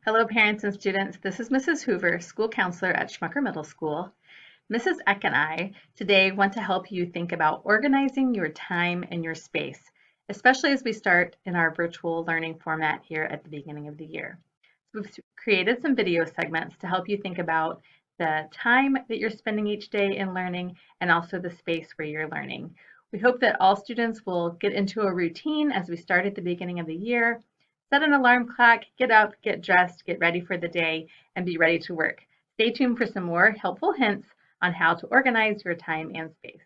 Hello, parents and students. This is Mrs. Hoover, school counselor at Schmucker Middle School. Mrs. Eck and I today want to help you think about organizing your time and your space, especially as we start in our virtual learning format here at the beginning of the year. So we've created some video segments to help you think about the time that you're spending each day in learning and also the space where you're learning. We hope that all students will get into a routine as we start at the beginning of the year. Set an alarm clock, get up, get dressed, get ready for the day, and be ready to work. Stay tuned for some more helpful hints on how to organize your time and space.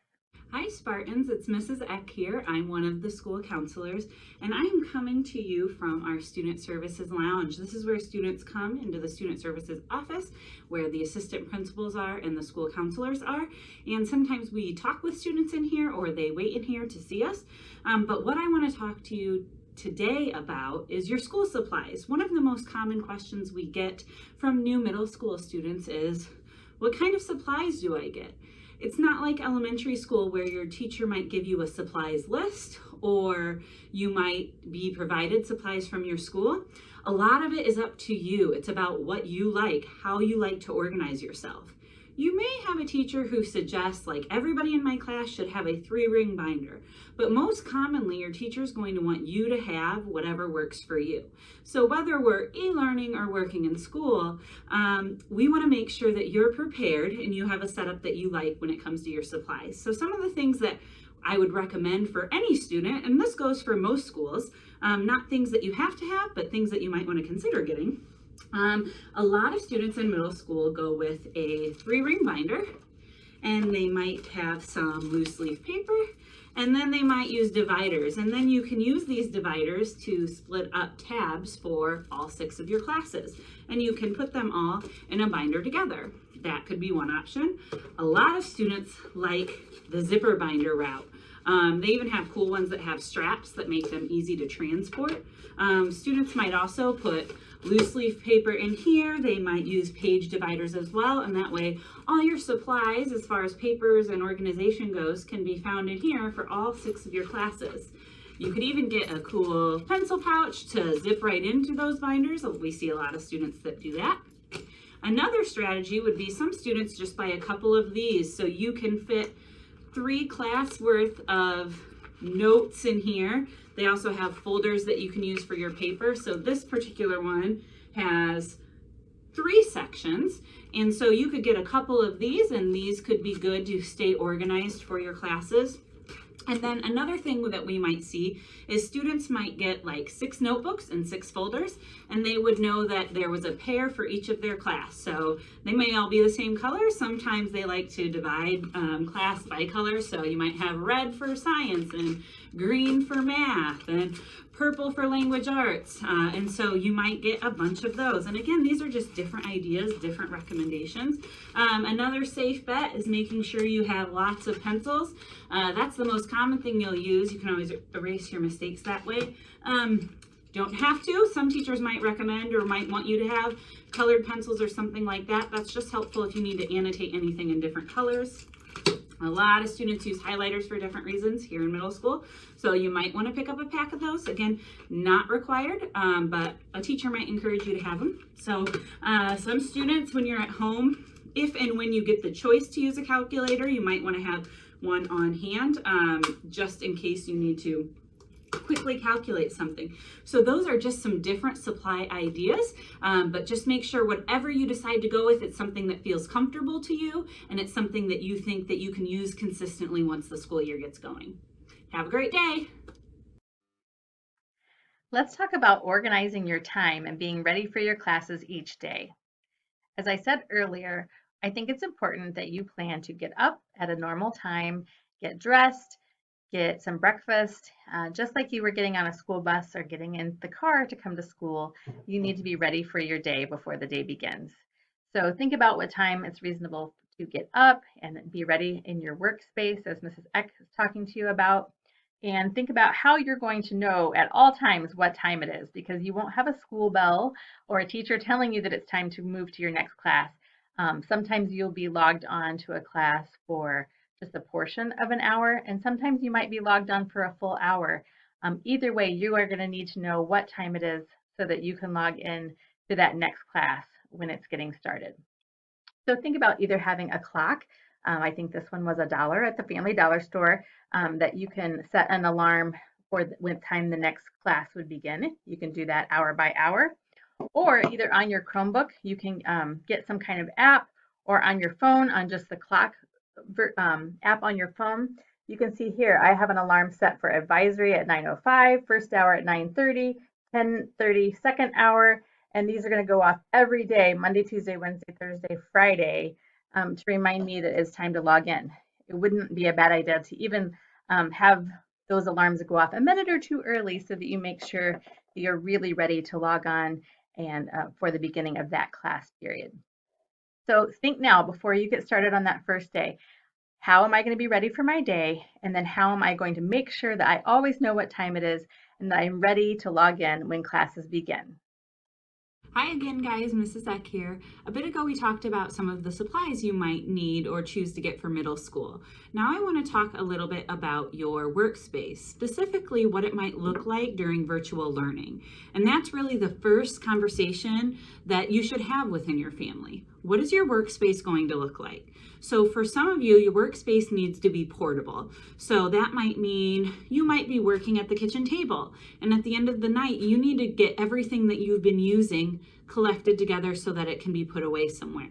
Hi Spartans, it's Mrs. Eck here. I'm one of the school counselors and I am coming to you from our Student Services Lounge. This is where students come into the Student Services office where the assistant principals are and the school counselors are. And sometimes we talk with students in here or they wait in here to see us. But what I want to talk to you today about is your school supplies. One of the most common questions we get from new middle school students is, what kind of supplies do I get? It's not like elementary school where your teacher might give you a supplies list or you might be provided supplies from your school. A lot of it is up to you. It's about what you like, how you like to organize yourself. You may have a teacher who suggests like everybody in my class should have a 3-ring binder, but most commonly your teacher is going to want you to have whatever works for you. So whether we're e-learning or working in school, we want to make sure that you're prepared and you have a setup that you like when it comes to your supplies. So some of the things that I would recommend for any student, and this goes for most schools, not things that you have to have, but things that you might want to consider getting. A lot of students in middle school go with a 3-ring binder, and they might have some loose leaf paper, and then they might use dividers. And then you can use these dividers to split up tabs for all 6 of your classes. And you can put them all in a binder together. That could be one option. A lot of students like the zipper binder route. They even have cool ones that have straps that make them easy to transport. Students might also put loose leaf paper in here. They might use page dividers as well, and that way all your supplies as far as papers and organization goes can be found in here for all 6 of your classes. You could even get a cool pencil pouch to zip right into those binders. We see a lot of students that do that. Another strategy would be some students just buy a couple of these so you can fit 3 class worth of notes in here. They also have folders that you can use for your paper. So this particular one has 3 sections. And so you could get a couple of these, and these could be good to stay organized for your classes. And then another thing that we might see is students might get like 6 notebooks and 6 folders, and they would know that there was a pair for each of their class. So they may all be the same color. Sometimes they like to divide class by color. So you might have red for science and green for math and purple for language arts. And so you might get a bunch of those. And again, these are just different ideas, different recommendations. Another safe bet is making sure you have lots of pencils. That's the most common thing you'll use. You can always erase your mistakes that way. Don't have to. Some teachers might recommend or might want you to have colored pencils or something like that. That's just helpful if you need to annotate anything in different colors. A lot of students use highlighters for different reasons here in middle school, so you might want to pick up a pack of those. Again, not required, but a teacher might encourage you to have them. So some students, when you're at home, if and when you get the choice to use a calculator, you might want to have one on hand, just in case you need to quickly calculate something. So those are just some different supply ideas, but just make sure whatever you decide to go with, it's something that feels comfortable to you, and it's something that you think that you can use consistently once the school year gets going. Have a great day. Let's talk about organizing your time and being ready for your classes each day. As I said earlier, I think it's important that you plan to get up at a normal time, get dressed, get some breakfast. Just like you were getting on a school bus or getting in the car to come to school, you need to be ready for your day before the day begins. So think about what time it's reasonable to get up and be ready in your workspace, as Mrs. Eck is talking to you about. And think about how you're going to know at all times what time it is, because you won't have a school bell or a teacher telling you that it's time to move to your next class. Sometimes you'll be logged on to a class for just a portion of an hour, and sometimes you might be logged on for a full hour. Either way, you are going to need to know what time it is so that you can log in to that next class when it's getting started. So think about either having a clock. I think this one was $1 at the Family Dollar store, that you can set an alarm for when time the next class would begin. You can do that hour by hour, or either on your Chromebook, you can get some kind of app, or on your phone on just the clock app on your phone. You can see here, I have an alarm set for advisory at 9:05, first hour at 9:30, 10:30, second hour, and these are going to go off every day, Monday, Tuesday, Wednesday, Thursday, Friday, to remind me that it's time to log in. It wouldn't be a bad idea to even have those alarms go off a minute or two early so that you make sure that you're really ready to log on and for the beginning of that class period. So think now before you get started on that first day, how am I going to be ready for my day? And then how am I going to make sure that I always know what time it is and that I'm ready to log in when classes begin? Hi again, guys. Mrs. Eck here. A bit ago, we talked about some of the supplies you might need or choose to get for middle school. Now I want to talk a little bit about your workspace, specifically what it might look like during virtual learning. And that's really the first conversation that you should have within your family. What is your workspace going to look like? So for some of you, your workspace needs to be portable. So that might mean you might be working at the kitchen table, and at the end of the night, you need to get everything that you've been using collected together so that it can be put away somewhere.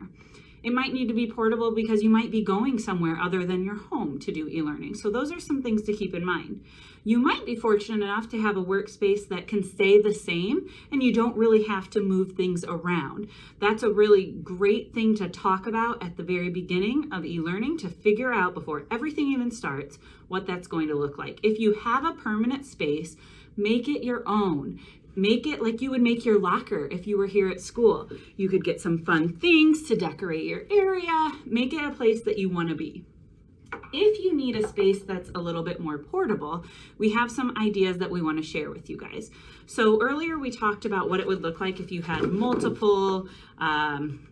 It might need to be portable because you might be going somewhere other than your home to do e-learning. So those are some things to keep in mind. You might be fortunate enough to have a workspace that can stay the same and you don't really have to move things around. That's a really great thing to talk about at the very beginning of e-learning, to figure out before everything even starts what that's going to look like. If you have a permanent space, make it your own. Make it like you would make your locker if you were here at school. You could get some fun things to decorate your area. Make it a place that you want to be. If you need a space that's a little bit more portable, we have some ideas that we want to share with you guys. So earlier we talked about what it would look like if you had multiple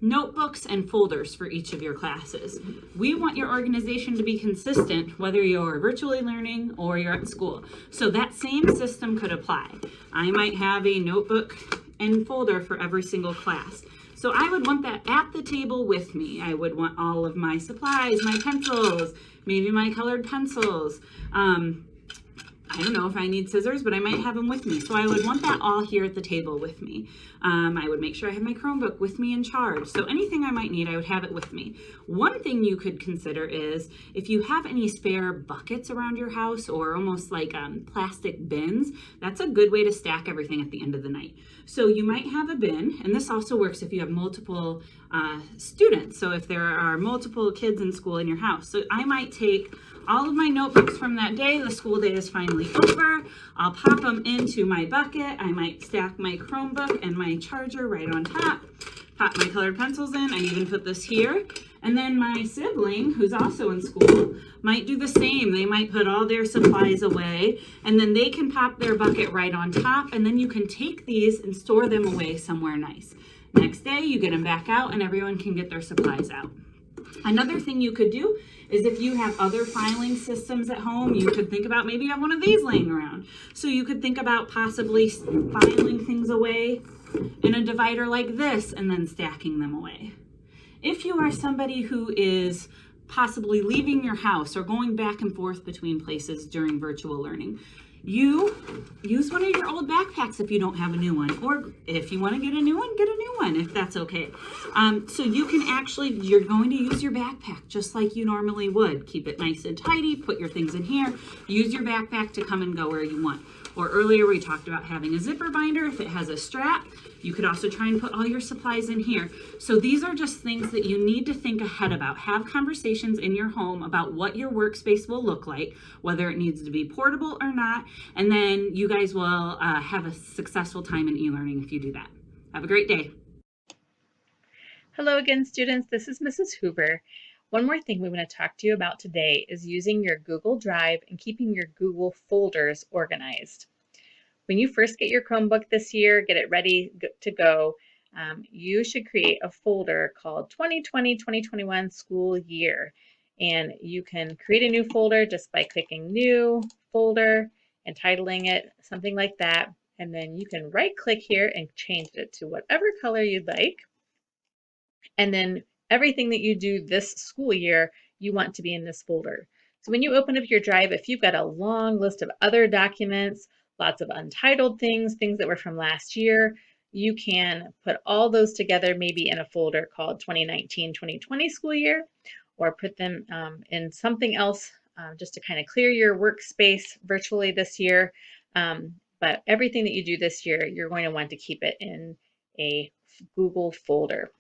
notebooks and folders for each of your classes. We want your organization to be consistent whether you're virtually learning or you're at school. So that same system could apply. I might have a notebook and folder for every single class. So I would want that at the table with me. I would want all of my supplies, my pencils, maybe my colored pencils. I don't know if I need scissors, but I might have them with me. So I would want that all here at the table with me. I would make sure I have my Chromebook with me in charge. So anything I might need, I would have it with me. One thing you could consider is if you have any spare buckets around your house or almost like plastic bins, that's a good way to stack everything at the end of the night. So you might have a bin, and this also works if you have multiple students. So if there are multiple kids in school in your house. So I might take all of my notebooks from that day, the school day is finally over, I'll pop them into my bucket. I might stack my Chromebook and my charger right on top, pop my colored pencils in, and even put this here. And then my sibling, who's also in school, might do the same. They might put all their supplies away, and then they can pop their bucket right on top, and then you can take these and store them away somewhere nice. Next day, you get them back out, and everyone can get their supplies out. Another thing you could do is if you have other filing systems at home, you could think about maybe you have one of these laying around. So you could think about possibly filing things away in a divider like this and then stacking them away. If you are somebody who is possibly leaving your house or going back and forth between places during virtual learning, you use one of your old backpacks if you don't have a new one, or if you want to get a new one if that's okay. So you can actually, you're going to use your backpack just like you normally would. Keep it nice and tidy, put your things in here, use your backpack to come and go where you want. Or earlier we talked about having a zipper binder. If it has a strap, you could also try and put all your supplies in here. So these are just things that you need to think ahead about. Have conversations in your home about what your workspace will look like, whether it needs to be portable or not, and then you guys will have a successful time in e-learning if you do that. Have a great day. Hello again, students. This is Mrs. Hoover. One more thing we want to talk to you about today is using your Google Drive and keeping your Google folders organized. When you first get your Chromebook this year, get it ready to go, you should create a folder called 2020-2021 School Year. And you can create a new folder just by clicking New Folder and titling it, something like that. and then you can right click here and change it to whatever color you'd like. And then everything that you do this school year, you want to be in this folder. So when you open up your drive, if you've got a long list of other documents, lots of untitled things, things that were from last year, you can put all those together maybe in a folder called 2019-2020 school year, or put them in something else just to kind of clear your workspace virtually this year. But everything that you do this year, you're going to want to keep it in a Google folder.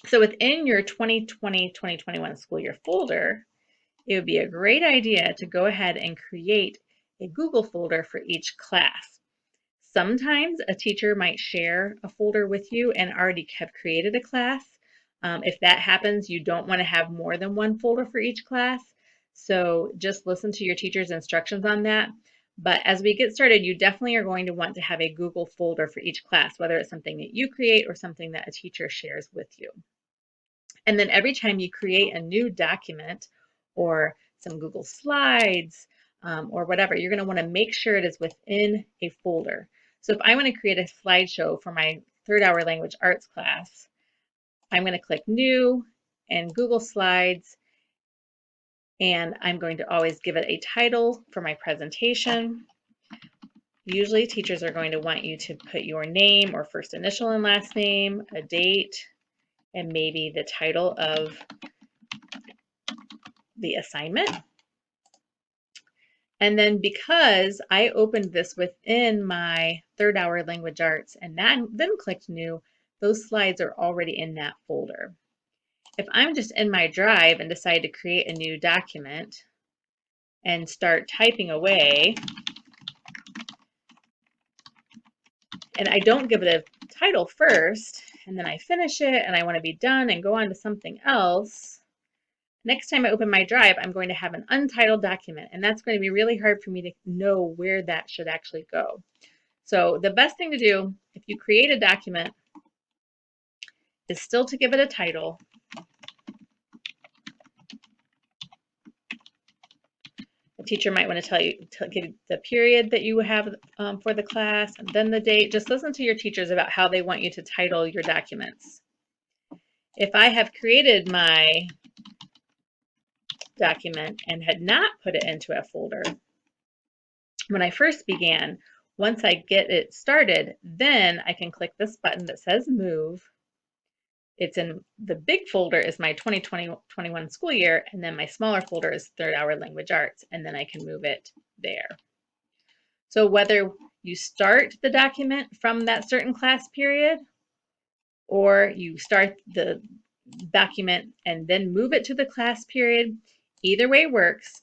So within your 2020-2021 school year folder, it would be a great idea to go ahead and create a Google folder for each class. Sometimes a teacher might share a folder with you and already have created a class. If that happens, you don't want to have more than one folder for each class. So just listen to your teacher's instructions on that. But as we get started, you definitely are going to want to have a Google folder for each class, whether it's something that you create or something that a teacher shares with you. And then every time you create a new document or some Google Slides or whatever, you're going to want to make sure it is within a folder. So if I want to create a slideshow for my third hour language arts class, I'm going to click New and Google Slides, and I'm going to always give it a title for my presentation. Usually teachers are going to want you to put your name or first initial and last name, a date, and maybe the title of the assignment. And then because I opened this within my third hour language arts and then clicked new, those slides are already in that folder. If I'm just in my drive and decide to create a new document and start typing away, and I don't give it a title first, and then I finish it and I want to be done and go on to something else, next time I open my drive, I'm going to have an untitled document, and that's going to be really hard for me to know where that should actually go. So the best thing to do if you create a document is still to give it a title. The teacher might want to tell you to give the period that you have for the class and then the date. Just listen to your teachers about how they want you to title your documents. If I have created my document and had not put it into a folder, when I first began, once I get it started, then I can click this button that says Move. It's in the big folder is my 2020-21 school year, and then my smaller folder is third hour language arts, and then I can move it there. So whether you start the document from that certain class period, or you start the document and then move it to the class period, either way works.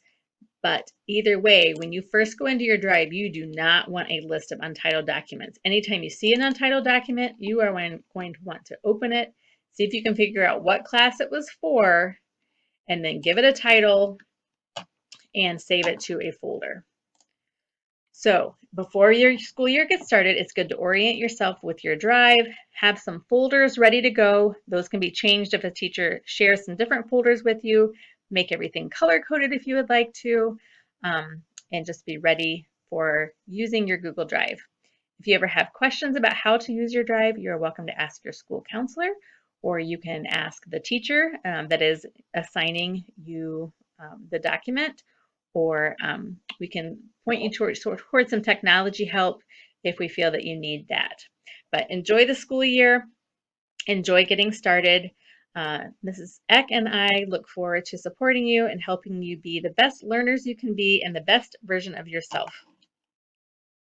But either way, when you first go into your drive, you do not want a list of untitled documents. Anytime you see an untitled document, you are going to want to open it, see if you can figure out what class it was for, and then give it a title and save it to a folder. So before your school year gets started, it's good to orient yourself with your drive, have some folders ready to go. Those can be changed if a teacher shares some different folders with you. Make everything color-coded if you would like to, and just be ready for using your Google Drive. If you ever have questions about how to use your drive, you're welcome to ask your school counselor, or you can ask the teacher that is assigning you the document, or we can point you towards some technology help if we feel that you need that. But enjoy the school year, enjoy getting started. Mrs. Eck and I look forward to supporting you and helping you be the best learners you can be and the best version of yourself.